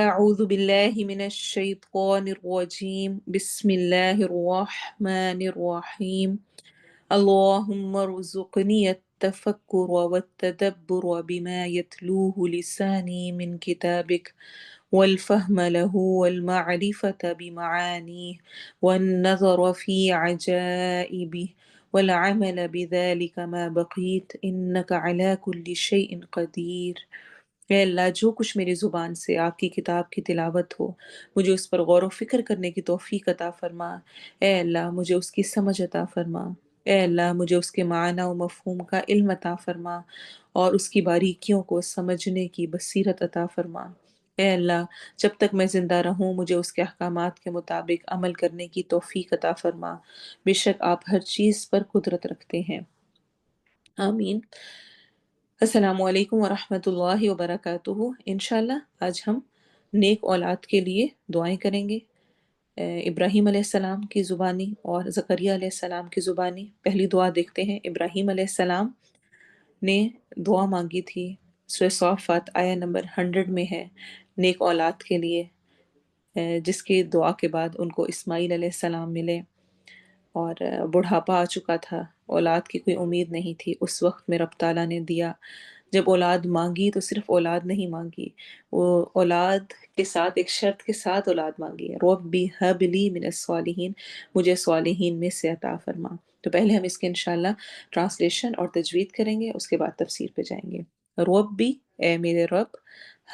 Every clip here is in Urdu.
أعوذ بالله من الشيطان الرجيم بسم الله الرحمن الرحيم اللهم ارزقني التفكر والتدبر بما يتلوه لساني من كتابك والفهم له والمعرفة بمعانيه والنظر في عجائبه والعمل بذلك ما بقيت إنك على كل شيء قدير۔ اے اللہ، جو کچھ میری زبان سے آپ کی کتاب کی تلاوت ہو، مجھے اس پر غور و فکر کرنے کی توفیق عطا فرما۔ اے اللہ، مجھے اس کی سمجھ عطا فرما۔ اے اللہ، مجھے اس کے معنی و مفہوم کا علم عطا فرما اور اس کی باریکیوں کو سمجھنے کی بصیرت عطا فرما۔ اے اللہ، جب تک میں زندہ رہوں مجھے اس کے احکامات کے مطابق عمل کرنے کی توفیق عطا فرما۔ بے شک آپ ہر چیز پر قدرت رکھتے ہیں۔ آمین۔ السلام علیکم ورحمۃ اللہ وبرکاتہ۔ انشاءاللہ آج ہم نیک اولاد کے لیے دعائیں کریں گے، ابراہیم علیہ السلام کی زبانی اور زکریا علیہ السلام کی زبانی۔ پہلی دعا دیکھتے ہیں۔ ابراہیم علیہ السلام نے دعا مانگی تھی، سورہ صافات آیہ نمبر 100 میں ہے، نیک اولاد کے لیے، جس کی دعا کے بعد ان کو اسماعیل علیہ السلام ملے اور بڑھاپا آ چکا تھا، اولاد کی کوئی امید نہیں تھی۔ اس وقت میں رب تعالیٰ نے دیا۔ جب اولاد مانگی تو صرف اولاد نہیں مانگی، وہ اولاد کے ساتھ ایک شرط کے ساتھ اولاد مانگی ہے، ربی ہب لی من الصالحین، مجھے صالحین میں سے عطا فرما۔ تو پہلے ہم اس کے انشاءاللہ ٹرانسلیشن اور تجوید کریں گے، اس کے بعد تفسیر پہ جائیں گے۔ ربی، اے میرے رب،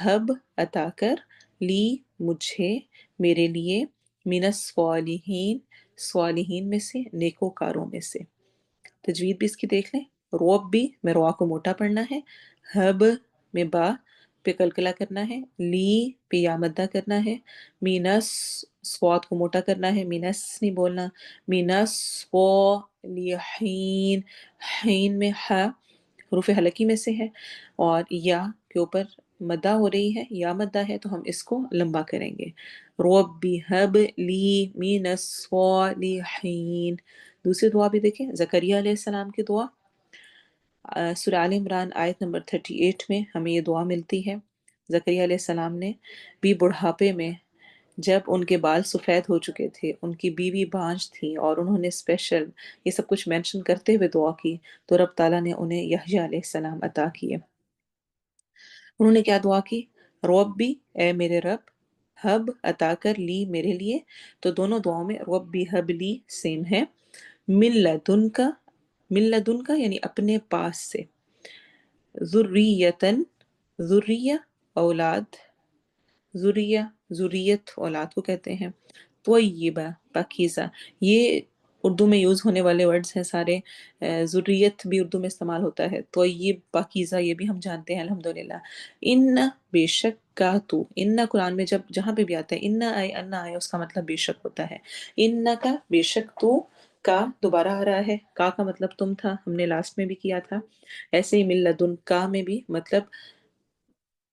ہب، عطا کر، لی، مجھے، میرے لیے، من الصالحین، صالحین میں سے، نیکوکاروں میں سے۔ تجوید بھی اس کی دیکھ لیں۔ ربی میں روا کو موٹا پڑھنا ہے، ہب میں با پہ کلکلا کرنا ہے، لی پہ یا مدہ کرنا ہے، مینس سواد کو موٹا کرنا ہے، مینس نہیں بولنا، مینس و لیحین، حین میں ح حروف حلقی میں سے ہے اور یا کے اوپر مدہ ہو رہی ہے، یا مدہ ہے تو ہم اس کو لمبا کریں گے۔ ربی ہب لی من الصالحین۔ دوسری دعا بھی دیکھیں، زکریا علیہ السلام کی دعا، سورہ آل عمران آیت نمبر 38 میں ہمیں یہ دعا ملتی ہے۔ زکریا علیہ السلام نے بھی بڑھاپے میں، جب ان کے بال سفید ہو چکے تھے، ان کی بیوی بانجھ تھی اور انہوں نے اسپیشل یہ سب کچھ مینشن کرتے ہوئے دعا کی، تو رب تعالیٰ نے انہیں یحییٰ علیہ السلام عطا کیے۔ انہوں نے کیا دعا کی؟ ربی، اے میرے رب، ہب، عطا کر، لی، میرے لیے۔ تو دونوں دعاؤں میں ربی ہب لی سیم ہے۔ من لدن کا، من لدن کا یعنی اپنے پاس سے، ذریتن، ذریہ اولاد، ذریہ ذریت اولاد کو کہتے ہیں، طیبہ پاکیزہ، یہ اردو میں یوز ہونے والے ورڈز ہیں سارے۔ ذریت بھی اردو میں استعمال ہوتا ہے، طیب، پاکیزہ، یہ بھی ہم جانتے ہیں الحمدللہ۔ ان، بے شک، کا تو، ان قرآن میں جب جہاں پہ بھی آتا ہے ان آئے ان آئے، اس کا مطلب بے شک ہوتا ہے۔ ان کا، بے شک تو، کا دوبارہ آ رہا ہے، کا مطلب تم تھا، ہم نے لاسٹ میں بھی کیا تھا۔ ایسے ہی من لدن کا میں بھی مطلب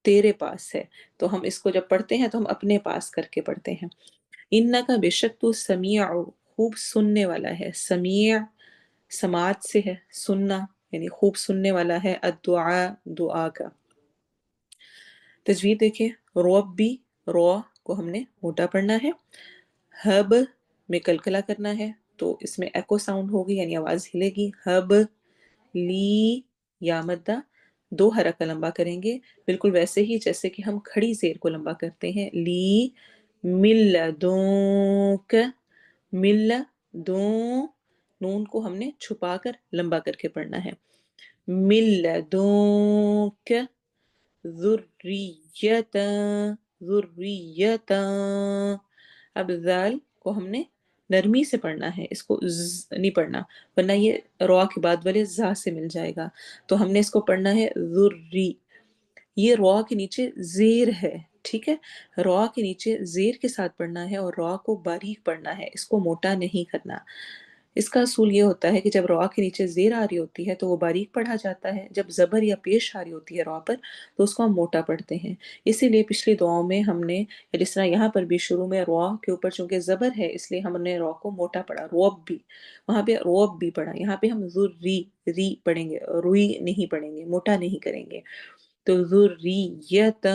تیرے پاس ہے، تو ہم اس کو جب پڑھتے ہیں تو ہم اپنے پاس کر کے پڑھتے ہیں۔ ان کا، بے شک تو، سمیع، خوب سننے والا ہے، سمیع سماعت سے ہے، سننا یعنی خوب سننے والا ہے، الدعاء، دعا کا۔ تجوید دیکھیں، ربی، رو کو ہم نے موٹا پڑھنا ہے، ہب میں کلکلا کرنا ہے، تو اس میں ایکو ساؤنڈ ہوگی یعنی آواز ہلے گی، ہب، لی، یا مدہ، دو حرکہ لمبا کریں گے، بالکل ویسے ہی جیسے کہ ہم کھڑی زیر کو لمبا کرتے ہیں، لی، من لدنک، من لدن، نون کو ہم نے چھپا کر لمبا کر کے پڑھنا ہے، من لدنک، ذریتا، ذریتا، اب ذال کو ہم نے نرمی سے پڑھنا ہے، اس کو نہیں پڑھنا ورنہ یہ را کے بعد والے زا سے مل جائے گا، تو ہم نے اس کو پڑھنا ہے ذری، یہ را کے نیچے زیر ہے، ٹھیک ہے، را کے نیچے زیر کے ساتھ پڑھنا ہے اور را کو باریک پڑھنا ہے، اس کو موٹا نہیں کرنا۔ اس کا اصول یہ ہوتا ہے کہ جب را کے نیچے زیر آ رہی ہوتی ہے تو وہ باریک پڑھا جاتا ہے، جب زبر یا پیش آ رہی ہوتی ہے را پر تو اس کو ہم موٹا پڑھتے ہیں۔ اسی لیے پچھلی دعاؤں میں ہم نے، جس طرح یہاں پر بھی شروع میں را کے اوپر چونکہ زبر ہے اس لیے ہم نے را کو موٹا پڑھا، روب بھی، وہاں پہ روب بھی پڑھا، یہاں پہ ہم ذری، ری پڑھیں گے، روئی نہیں پڑھیں گے، موٹا نہیں کریں گے۔ تو ذریتاً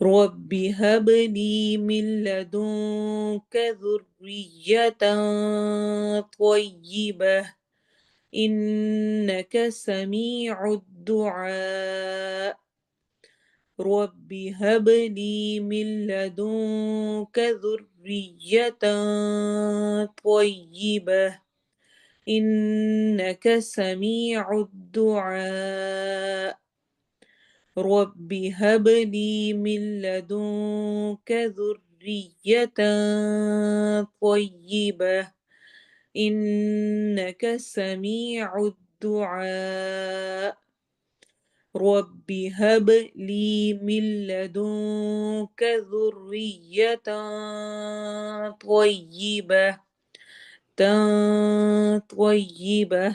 رب هب لي من لدنك ذرية طيبة إنك سميع الدعاء، رب هب لي من لدنك ذرية طيبة إنك سميع الدعاء، رب هب لي من لدنك ذرية طيبة إنك سميع الدعاء، رب هب لي من لدنك ذرية طيبة طيبة،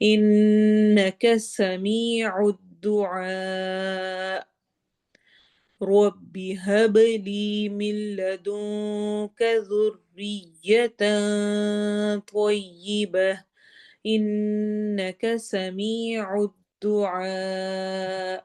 إنك سميع الدعاء، رب هب لي من لدنك ذرية طيبة إنك سميع الدعاء۔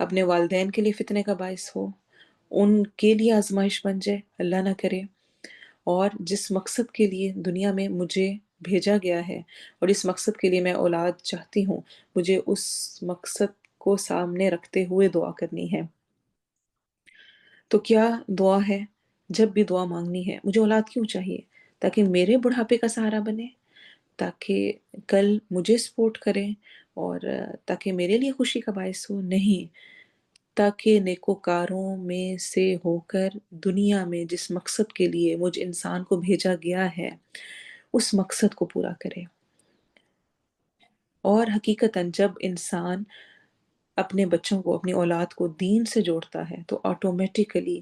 اپنے والدین کے لیے فتنے کا باعث ہو، ان کے لیے آزمائش بن جائے، اللہ نہ کرے۔ اور جس مقصد کے لیے دنیا میں مجھے بھیجا گیا ہے اور اس مقصد کے لیے میں اولاد چاہتی ہوں، مجھے اس مقصد کو سامنے رکھتے ہوئے دعا کرنی ہے۔ تو کیا دعا ہے؟ جب بھی دعا مانگنی ہے، مجھے اولاد کیوں چاہیے؟ تاکہ میرے بڑھاپے کا سہارا بنے، تاکہ کل مجھے سپورٹ کریں، اور تاکہ میرے لیے خوشی کا باعث ہو، نہیں، تاکہ نیکوکاروں میں سے ہو کر دنیا میں جس مقصد کے لیے مجھ انسان کو بھیجا گیا ہے اس مقصد کو پورا کرے۔ اور حقیقتاً جب انسان اپنے بچوں کو، اپنی اولاد کو دین سے جوڑتا ہے تو آٹومیٹیکلی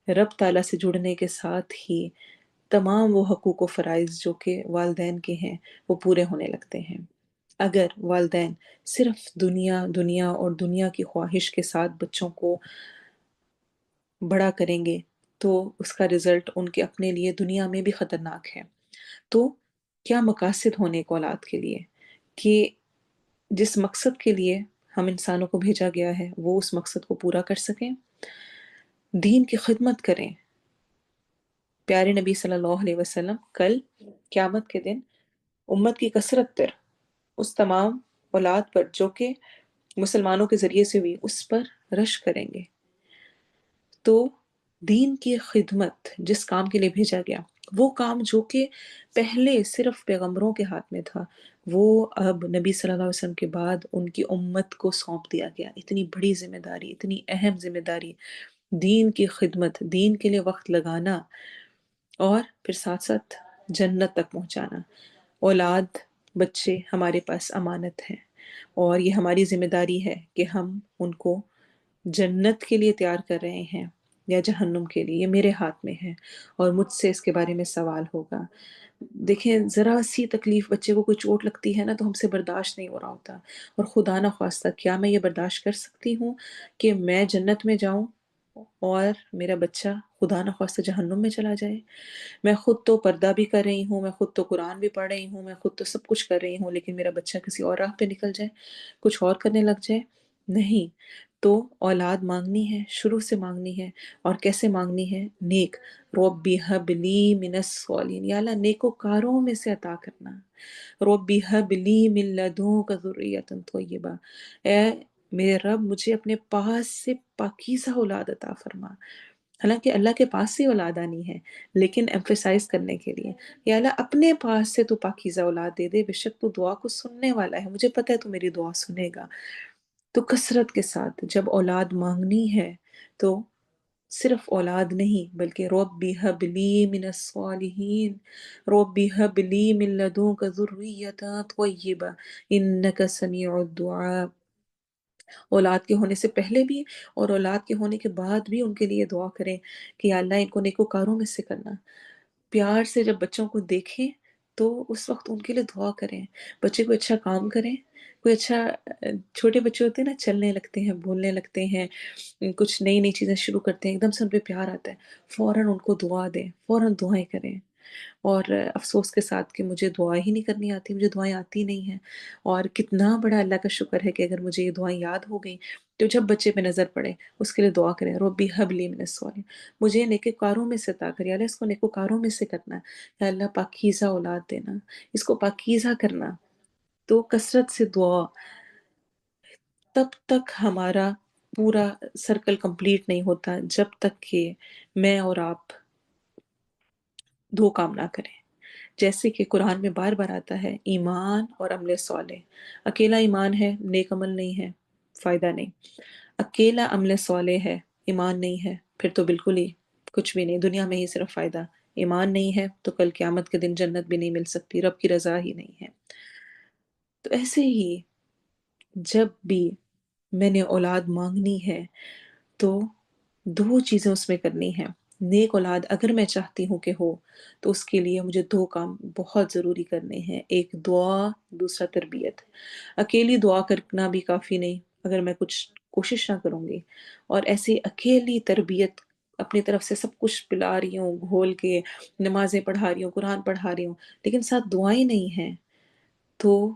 رب تعالیٰ سے جڑنے کے ساتھ ہی تمام وہ حقوق و فرائض جو کہ والدین کے ہیں وہ پورے ہونے لگتے ہیں۔ اگر والدین صرف دنیا دنیا اور دنیا کی خواہش کے ساتھ بچوں کو بڑا کریں گے تو اس کا رزلٹ ان کے اپنے لیے دنیا میں بھی خطرناک ہے۔ تو کیا مقاصد ہونے ایک اولاد کے لیے کہ جس مقصد کے لیے ہم انسانوں کو بھیجا گیا ہے وہ اس مقصد کو پورا کر سکیں، دین کی خدمت کریں۔ پیارے نبی صلی اللہ علیہ وسلم کل قیامت کے دن امت کی کثرت تر اس تمام اولاد پر جو کہ مسلمانوں کے ذریعے سے ہوئی اس پر رش کریں گے۔ تو دین کی خدمت جس کام کے لیے بھیجا گیا، وہ کام جو کہ پہلے صرف پیغمبروں کے ہاتھ میں تھا، وہ اب نبی صلی اللہ علیہ وسلم کے بعد ان کی امت کو سونپ دیا گیا۔ اتنی بڑی ذمہ داری، اتنی اہم ذمہ داری، دین کی خدمت، دین کے لیے وقت لگانا، اور پھر ساتھ ساتھ جنت تک پہنچانا۔ اولاد، بچے ہمارے پاس امانت ہیں، اور یہ ہماری ذمہ داری ہے کہ ہم ان کو جنت کے لیے تیار کر رہے ہیں یا جہنم کے لیے، یہ میرے ہاتھ میں ہے، اور مجھ سے اس کے بارے میں سوال ہوگا۔ دیکھیں، ذرا سی تکلیف بچے کو کوئی چوٹ لگتی ہے نا تو ہم سے برداشت نہیں ہو رہا ہوتا، اور خدا نہ خواستہ کیا میں یہ برداشت کر سکتی ہوں کہ میں جنت میں جاؤں اور میرا بچہ خدا نہ خواستہ جہنم میں چلا جائے؟ میں خود تو پردہ بھی کر رہی ہوں، میں خود تو قرآن بھی پڑھ رہی ہوں، میں خود تو سب کچھ کر رہی ہوں، لیکن میرا بچہ کسی اور راہ پہ نکل جائے، کچھ اور کرنے لگ جائے؟ نہیں۔ تو اولاد مانگنی ہے، شروع سے مانگنی ہے، اور کیسے مانگنی ہے؟ نیک، ربی حب لی من الصالحین، یا اللہ نیکوکاروں میں سے عطا کرنا، ربی حب لی من لدنک ذریۃ طیبہ، اے میرے رب مجھے اپنے پاس سے پاکیزہ اولاد عطا فرما۔ حالانکہ اللہ کے پاس سے اولاد آنی ہے، لیکن ایمفیسائز کرنے کے لیے، یا اللہ اپنے پاس سے تو پاکیزہ اولاد دے دے، بے شک تو دعا کو سننے والا ہے، مجھے پتہ ہے تو میری دعا سنے گا۔ تو کثرت کے ساتھ جب اولاد مانگنی ہے تو صرف اولاد نہیں بلکہ ربی حب لی من الصالحین، ربی حب لی من لدنک ذریۃ طیبہ انک سمیع الدعاء۔ اولاد کے ہونے سے پہلے بھی اور اولاد کے ہونے کے بعد بھی ان کے لیے دعا کریں کہ یا اللہ ان کو نیکوکاروں میں سے کرنا۔ پیار سے جب بچوں کو دیکھیں تو اس وقت ان کے لیے دعا کریں، بچے کوئی اچھا کام کریں، کوئی اچھا، چھوٹے بچے ہوتے ہیں نا، چلنے لگتے ہیں، بولنے لگتے ہیں، کچھ نئی نئی چیزیں شروع کرتے ہیں، ایک دم سے ان پہ پیار آتا ہے، فوراً ان کو دعا دیں، فوراً دعائیں کریں۔ اور افسوس کے ساتھ کہ مجھے دعائیں ہی نہیں کرنی آتی، مجھے دعائیں آتی نہیں ہیں، اور کتنا بڑا اللہ کا شکر ہے کہ اگر مجھے یہ دعائیں یاد ہو گئیں تو جب بچے پہ نظر پڑے اس کے لیے دعا کریں، ربی حب لی من الصالحین، مجھے نیکوکاروں میں سے عطا کر، یا اللہ اس کو نیکوکاروں میں سے کرنا، یا اللہ پاکیزہ اولاد دینا، اس کو پاکیزہ کرنا۔ تو کثرت سے دعا، تب تک ہمارا پورا سرکل کمپلیٹ نہیں ہوتا جب تک کہ میں اور آپ دو کام نہ کریں۔ جیسے کہ قرآن میں بار بار آتا ہے، ایمان اور عمل صالح۔ اکیلا ایمان ہے، نیک عمل نہیں ہے، فائدہ نہیں۔ اکیلا عمل صالح ہے، ایمان نہیں ہے، پھر تو بالکل ہی کچھ بھی نہیں، دنیا میں ہی صرف فائدہ۔ ایمان نہیں ہے تو کل قیامت کے دن جنت بھی نہیں مل سکتی، رب کی رضا ہی نہیں ہے۔ تو ایسے ہی جب بھی میں نے اولاد مانگنی ہے تو دو چیزیں اس میں کرنی ہیں۔ نیک اولاد اگر میں چاہتی ہوں کہ ہو تو اس کے لیے مجھے دو کام بہت ضروری کرنے ہیں، ایک دعا، دوسرا تربیت۔ اکیلی دعا کرنا بھی کافی نہیں اگر میں کچھ کوشش نہ کروں گی، اور ایسی اکیلی تربیت اپنی طرف سے سب کچھ پلا رہی ہوں، گھول کے نمازیں پڑھا رہی ہوں، قرآن پڑھا رہی ہوں، لیکن ساتھ دعائیں نہیں ہیں، تو